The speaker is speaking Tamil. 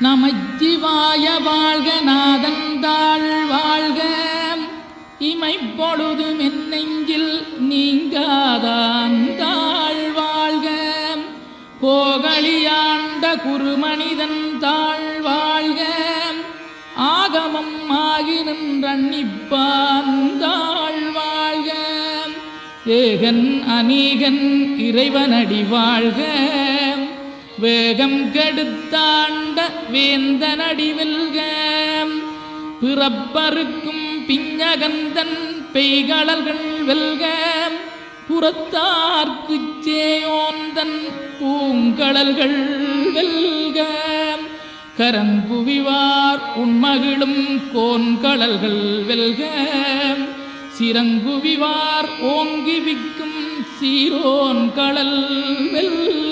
நமச்சிவாய வாழ்க நாதந்தாள் வாழ்க இமைப்பொழுதும் என் நெஞ்சில் நீங்காதாந்தாள் வாழ்க கோகலியாண்ட குருமனிதன் தாழ் வாழ்க ஆகமம் ஆகி நின்றன்னிப்பாந்தாள் வாழ்க ஏகன் அநீகன் இறைவனடி வாழ்க வேகம் கெடுத்தாண்ட வேந்தனடி வெல்க பிறப்பருக்கும் பிஞகந்தன் பெய்களல்கள் வெல்க புறத்தார்க்குச் சேயோந்தன் பூங்கடல்கள் வெல்க கரங்குவிவார் உண்மகிழும் கோன்கடல்கள் வெல்க சிறங்குவிவார் ஓங்கி விக்கும் சீரோன் கடல் வெல்க.